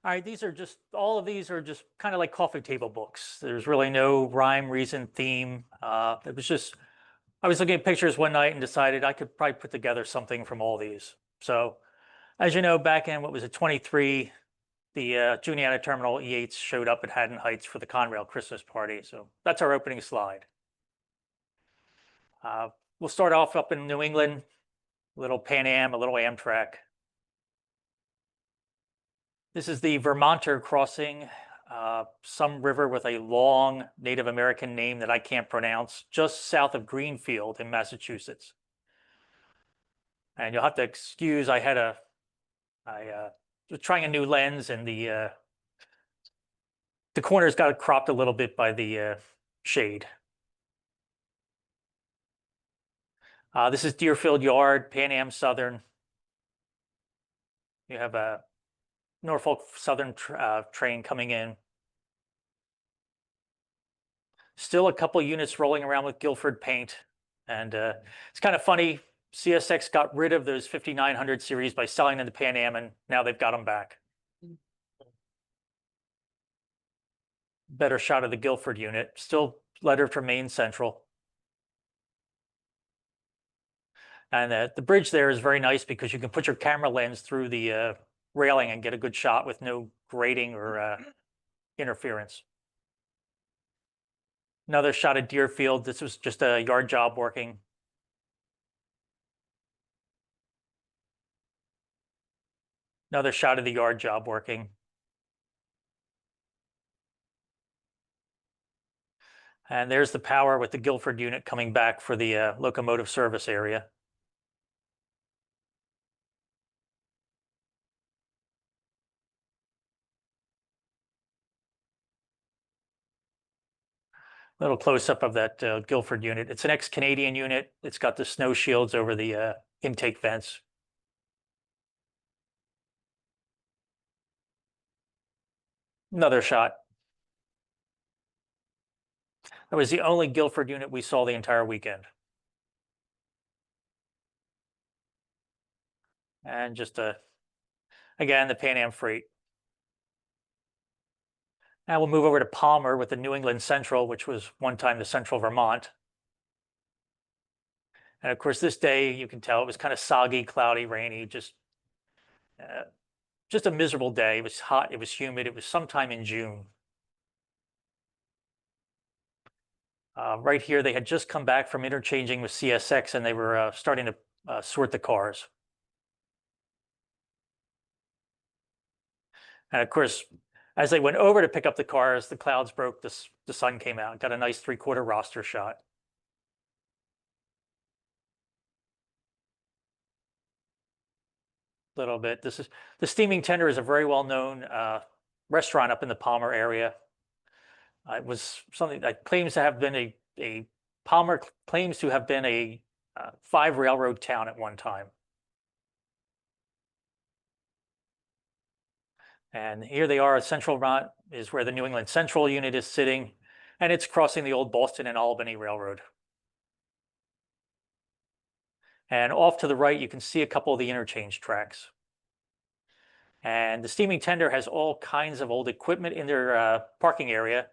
All right, all of these are just kind of like coffee table books. There's really no rhyme, reason, theme. I was looking at pictures one night and decided I could probably put together something from all these. So, as you know, back in what was it, 23, the Juniata Terminal E8s showed up at Haddon Heights for the Conrail Christmas party. So that's our opening slide. Uh, we'll start off up in New England, a little Pan Am, a little Amtrak. This is the Vermonter crossing, some river with a long Native American name that I can't pronounce, just south of Greenfield in Massachusetts. And you'll have to excuse, I was trying a new lens and the corners got cropped a little bit by the shade. This is Deerfield Yard, Pan Am Southern. You have a Norfolk Southern train coming in. Still a couple units rolling around with Guilford paint. And it's kind of funny. CSX got rid of those 5900 series by selling them to Pan Am, and now they've got them back. Better shot of the Guilford unit. Still lettered from Maine Central. And the bridge there is very nice because you can put your camera lens through the railing and get a good shot with no grating or interference. Another shot of Deerfield. This was just a yard job working. Another shot of the yard job working. And there's the power with the Guilford unit coming back for the locomotive service area. Little close-up of that Guilford unit. It's an ex-Canadian unit. It's got the snow shields over the intake vents. Another shot. That was the only Guilford unit we saw the entire weekend. And just again, the Pan Am Freight. Now we'll move over to Palmer with the New England Central, which was one time the Central Vermont. And of course, this day you can tell it was kind of soggy, cloudy, rainy, just a miserable day. It was hot, it was humid, it was sometime in June. Right here, they had just come back from interchanging with CSX and they were starting to sort the cars. And of course, as they went over to pick up the cars, the clouds broke, the sun came out, got a nice 3/4 roster shot. Little bit. This is the Steaming Tender is a very well-known restaurant up in the Palmer area. It was something that claims to have been a Palmer claims to have been a 5 railroad town at one time. And here they are. Central Vermont is where the New England Central unit is sitting, and it's crossing the old Boston and Albany Railroad. And off to the right, you can see a couple of the interchange tracks. And the Steaming Tender has all kinds of old equipment in their parking area.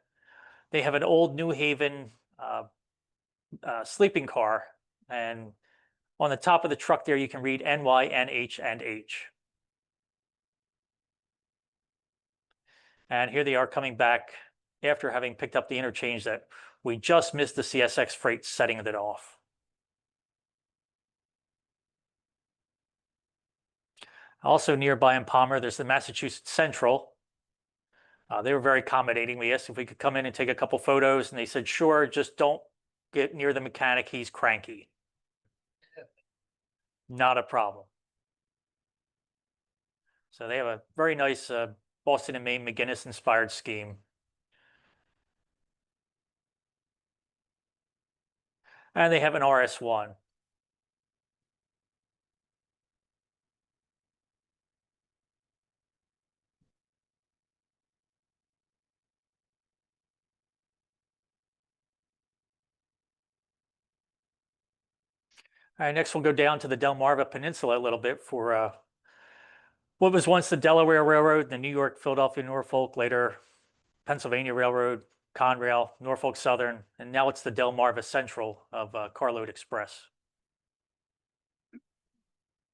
They have an old New Haven sleeping car, and on the top of the truck there, you can read NY, NH, and H. And here they are coming back after having picked up the interchange that we just missed the CSX freight setting it off. Also nearby in Palmer, there's the Massachusetts Central. They were very accommodating. We asked if we could come in and take a couple photos, and they said, sure, just don't get near the mechanic. He's cranky. Not a problem. So they have a very nice Boston and Maine McGinnis inspired scheme. And they have an RS1. All right, next we'll go down to the Delmarva Peninsula a little bit for what was once the Delaware Railroad, the New York, Philadelphia, Norfolk, later Pennsylvania Railroad, Conrail, Norfolk Southern, and now it's the Delmarva Central of Carload Express.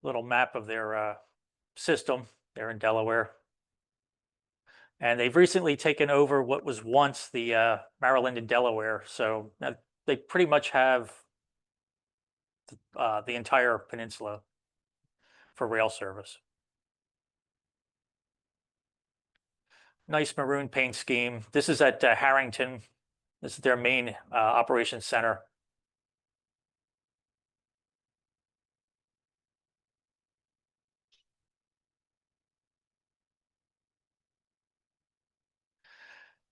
Little map of their system there in Delaware. And they've recently taken over what was once the Maryland and Delaware. So they pretty much have the entire peninsula for rail service. Nice maroon paint scheme. This is at Harrington. This is their main operations center.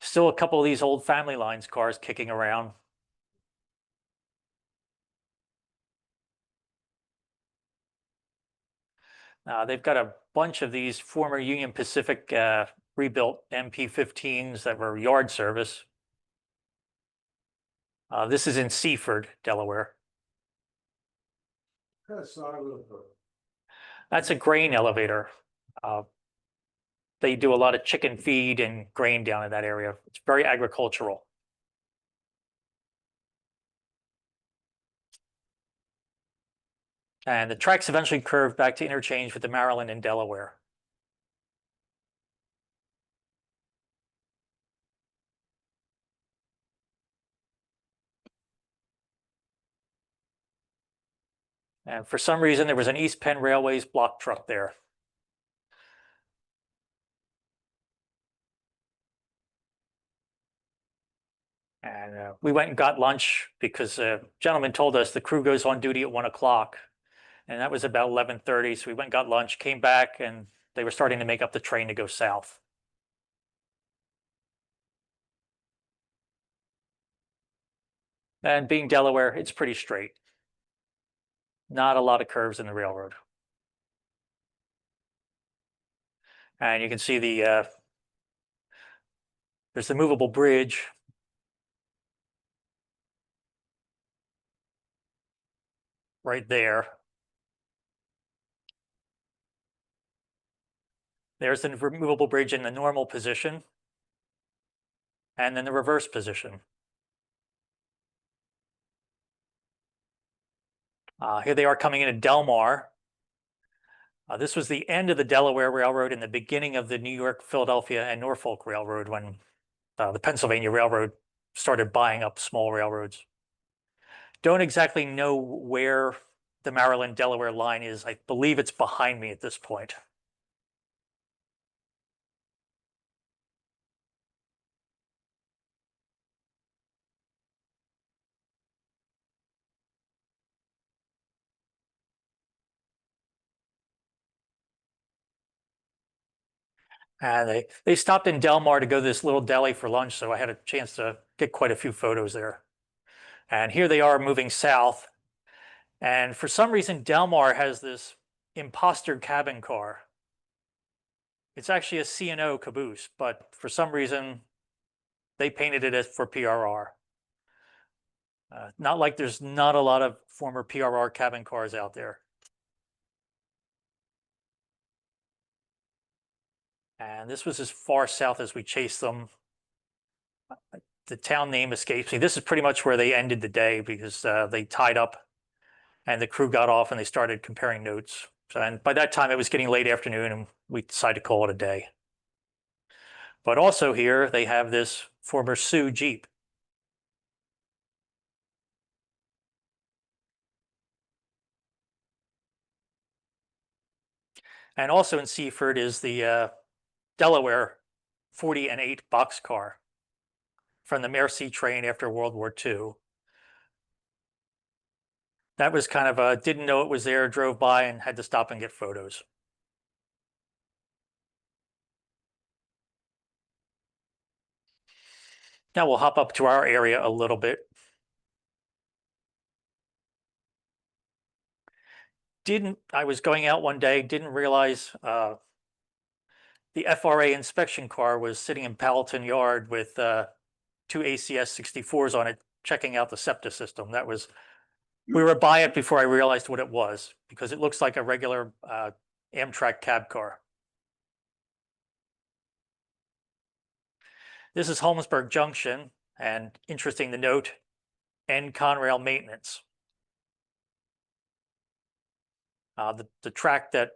Still a couple of these old family lines cars kicking around. They've got a bunch of these former Union Pacific rebuilt MP-15s that were yard service. This is in Seaford, Delaware. That's a grain elevator. They do a lot of chicken feed and grain down in that area. It's very agricultural. And the tracks eventually curved back to interchange with the Maryland and Delaware. And for some reason, there was an East Penn Railways block truck there. And we went and got lunch because a gentleman told us the crew goes on duty at 1 o'clock. And that was about 11:30. So we went and got lunch, came back, and they were starting to make up the train to go south. And being Delaware, it's pretty straight. Not a lot of curves in the railroad. And you can see there's the movable bridge. Right there. There's the removable bridge in the normal position. And then the reverse position. Here they are coming into Delmar. This was the end of the Delaware Railroad and the beginning of the New York, Philadelphia, and Norfolk Railroad when the Pennsylvania Railroad started buying up small railroads. Don't exactly know where the Maryland-Delaware line is. I believe it's behind me at this point. And they stopped in Delmar to go to this little deli for lunch, so I had a chance to get quite a few photos there. And here they are moving south. And for some reason, Delmar has this imposter cabin car. It's actually a C&O caboose, but for some reason, they painted it as for PRR. Not like there's not a lot of former PRR cabin cars out there. And this was as far south as we chased them. The town name escapes me. This is pretty much where they ended the day because they tied up and the crew got off and they started comparing notes. So, and by that time, it was getting late afternoon and we decided to call it a day. But also here, they have this former Sioux Jeep. And also in Seaford is the Delaware 40 and 8 boxcar from the Mersey train after World War II. That was kind of a didn't know it was there, drove by and had to stop and get photos. Now we'll hop up to our area a little bit. I was going out one day, didn't realize the FRA inspection car was sitting in Palatine Yard with 2 ACS 64s on it, checking out the SEPTA system. We were by it before I realized what it was, because it looks like a regular Amtrak cab car. This is Holmesburg Junction, and interesting to note, N Conrail maintenance. The track that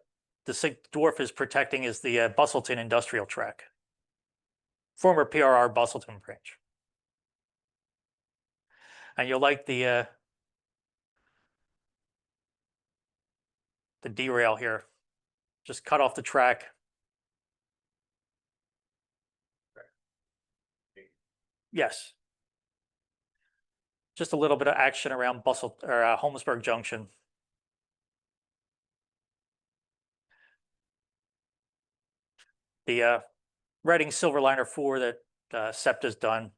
the Sick Dwarf is protecting is the Bustleton Industrial Track, former PRR Bustleton branch. And you'll like the derail here. Just cut off the track. Yes. Just a little bit of action around Holmesburg Junction. The Reading Silverliner 4 that SEPTA's done.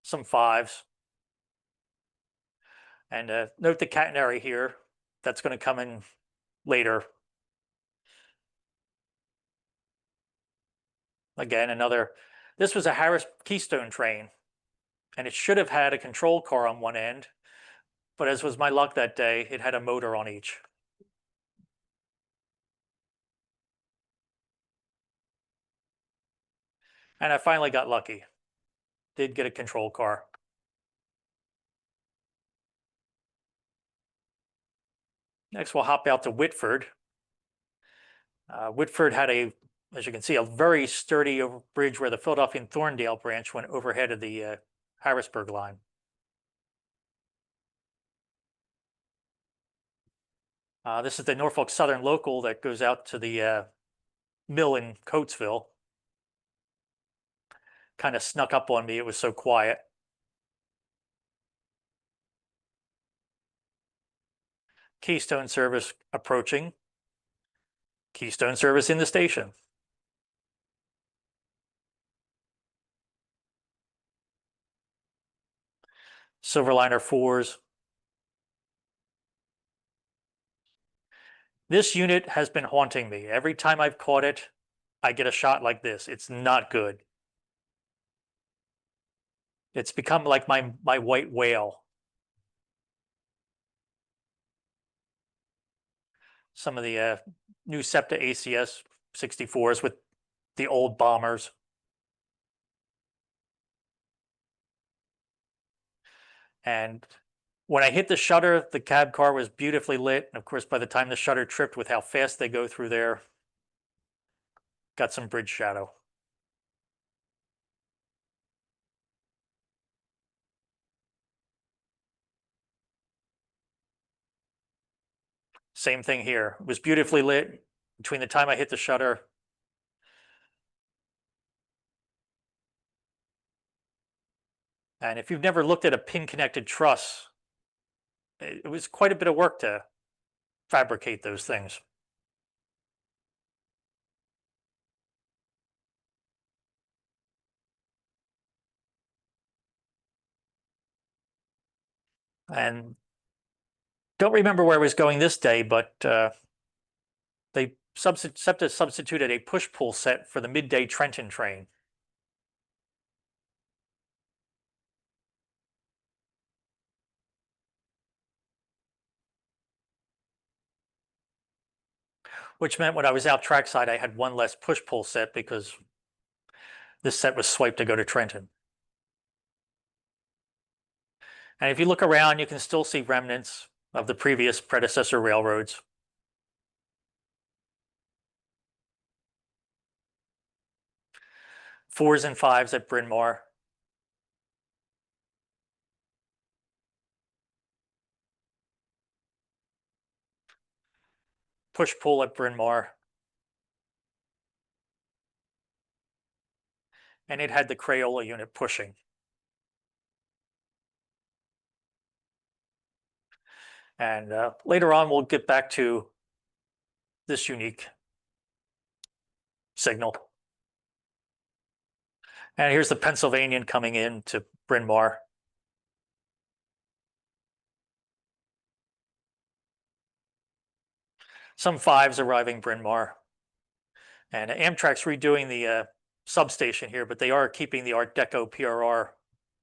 Some 5s. And note the catenary here. That's going to come in later. Again, this was a Harris Keystone train, and it should have had a control car on one end, but as was my luck that day, it had a motor on each. And I finally got lucky. Did get a control car. Next, we'll hop out to Whitford. Whitford had as you can see, a very sturdy bridge where the Philadelphia and Thorndale branch went overhead of the Harrisburg line. This is the Norfolk Southern local that goes out to the mill in Coatesville. Kind of snuck up on me. It was so quiet. Keystone service approaching. Keystone service in the station. Silverliner 4s. This unit has been haunting me. Every time I've caught it, I get a shot like this. It's not good. It's become like my white whale. Some of the new SEPTA ACS 64s with the old bombers. And when I hit the shutter, the cab car was beautifully lit. And of course, by the time the shutter tripped with how fast they go through there, got some bridge shadow. Same thing here. It was beautifully lit between the time I hit the shutter. And if you've never looked at a pin-connected truss, it was quite a bit of work to fabricate those things. And don't remember where I was going this day, but SEPTA substituted a push-pull set for the midday Trenton train. Which meant when I was out trackside, I had one less push-pull set because this set was swiped to go to Trenton. And if you look around, you can still see remnants of the previous predecessor railroads. Fours and 5s at Bryn Mawr. Push-pull at Bryn Mawr. And it had the Crayola unit pushing. And later on, we'll get back to this unique signal. And here's the Pennsylvanian coming in to Bryn Mawr. Some 5s arriving Bryn Mawr. And Amtrak's redoing the substation here, but they are keeping the Art Deco PRR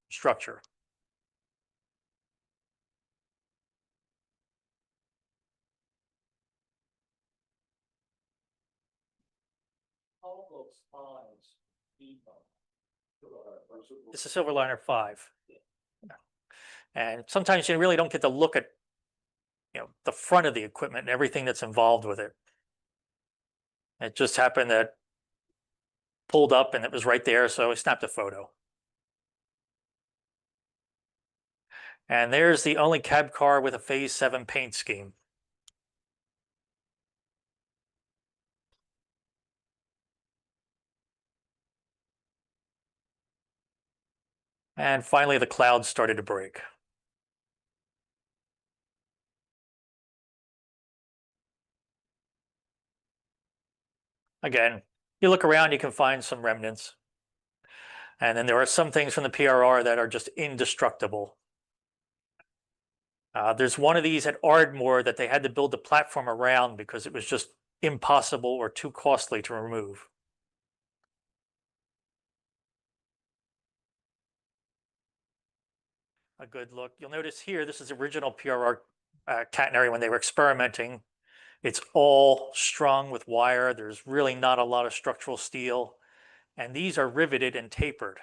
structure. It's a Silverliner 5. And sometimes you really don't get to look at, the front of the equipment and everything that's involved with it. It just happened that pulled up and it was right there, so I snapped a photo. And there's the only cab car with a Phase 7 paint scheme. And finally, the clouds started to break. Again, you look around, you can find some remnants. And then there are some things from the PRR that are just indestructible. There's one of these at Ardmore that they had to build the platform around because it was just impossible or too costly to remove. A good look. You'll notice here, this is original PRR catenary when they were experimenting. It's all strung with wire. There's really not a lot of structural steel. And these are riveted and tapered,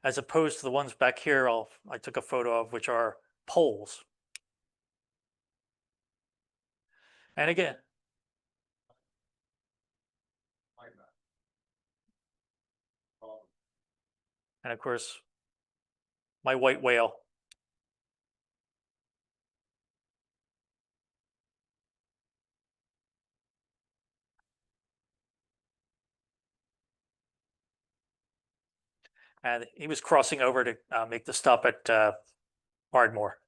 as opposed to the ones back here I took a photo of, which are poles. And again, and of course, my white whale. And he was crossing over to make the stop at Ardmore.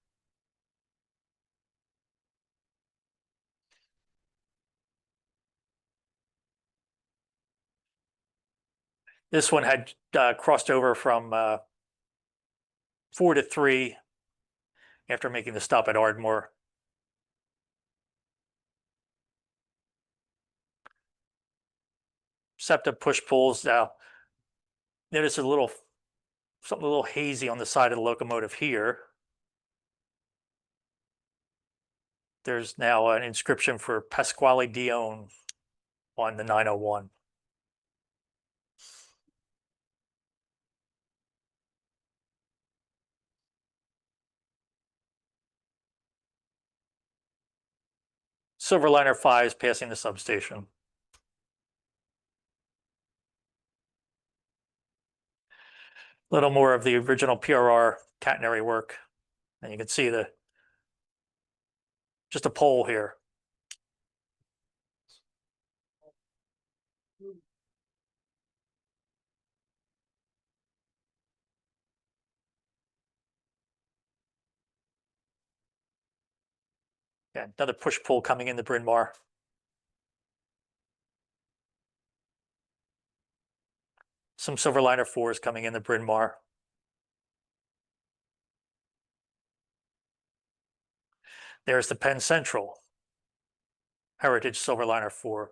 This one had crossed over from 4 to 3 after making the stop at Ardmore. SEPTA push pulls. Now, notice something a little hazy on the side of the locomotive here. There's now an inscription for Pasquale Dione on the 901. Silverliner 5 is passing the substation. A little more of the original PRR catenary work. And you can see just a pole here. Yeah, another push-pull coming in the Bryn Mawr. Some Silverliner 4s coming in the Bryn Mawr. There's the Penn Central Heritage Silverliner 4.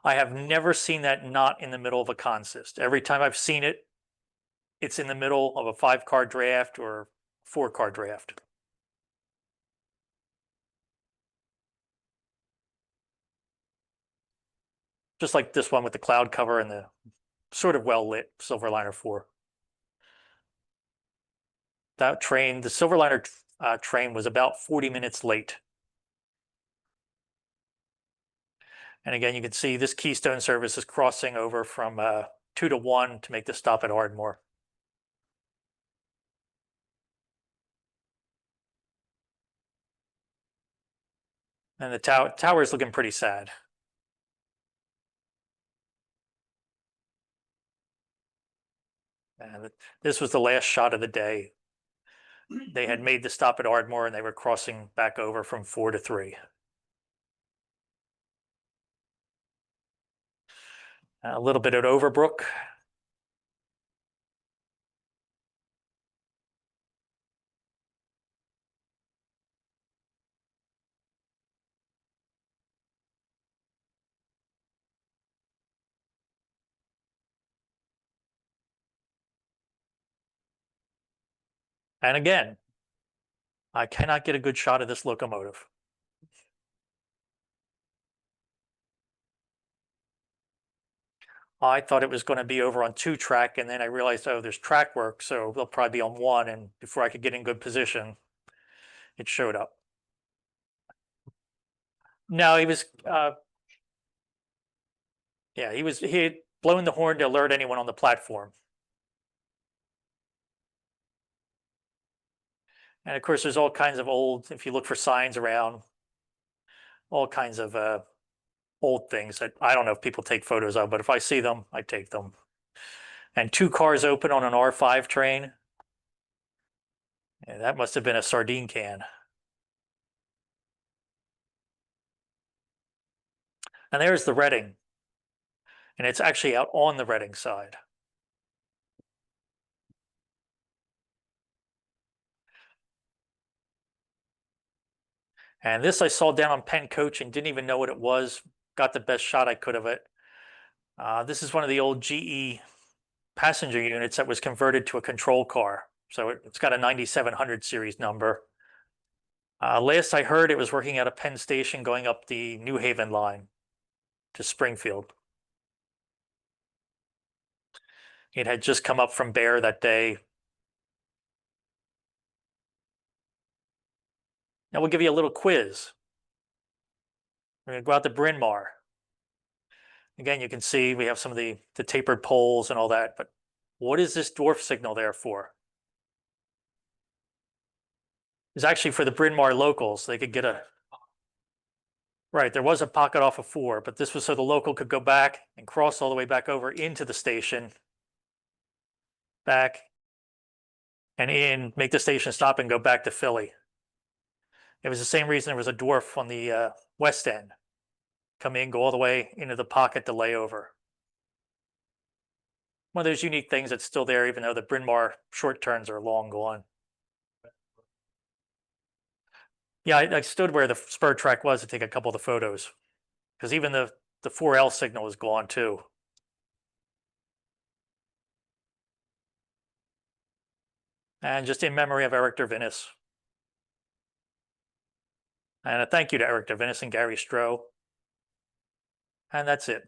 I have never seen that not in the middle of a consist. Every time I've seen it, it's in the middle of a 5-car draft or 4-car draft. Just like this one with the cloud cover and the sort of well-lit Silverliner 4. That train, the Silverliner train, was about 40 minutes late. And again, you can see this Keystone service is crossing over from 2 to 1 to make the stop at Ardmore. And the tower is looking pretty sad. And this was the last shot of the day. They had made the stop at Ardmore and they were crossing back over from 4 to 3. A little bit at Overbrook. And again, I cannot get a good shot of this locomotive. I thought it was going to be over on 2-track, and then I realized, oh, there's track work, so they'll probably be on 1, and before I could get in good position, it showed up. No, he was, yeah, he had blown the horn to alert anyone on the platform. And of course, there's all kinds of old, if you look for signs around, all kinds of old things that I don't know if people take photos of, but if I see them, I take them. And 2 cars open on an R5 train. Yeah, that must have been a sardine can. And there's the Reading. And it's actually out on the Reading side. And this I saw down on Penn Coach and didn't even know what it was. Got the best shot I could of it. This is one of the old GE passenger units that was converted to a control car. So it's got a 9700 series number. Last I heard, it was working at a Penn Station going up the New Haven line to Springfield. It had just come up from Bear that day. Now we'll give you a little quiz. We're going to go out to Bryn Mawr. Again, you can see we have some of the tapered poles and all that, but what is this dwarf signal there for? It's actually for the Bryn Mawr locals. They could get a, right, there was a pocket off of 4, but this was so the local could go back and cross all the way back over into the station, back and in, make the station stop and go back to Philly. It was the same reason there was a dwarf on the west end. Come in, go all the way into the pocket to lay over. One of those unique things that's still there, even though the Bryn Mawr short turns are long gone. Yeah, I stood where the spur track was to take a couple of the photos, because even the 4L signal was gone too. And just in memory of Eric Dervinus. And a thank you to Eric Dervinus and Gary Stroh. And that's it.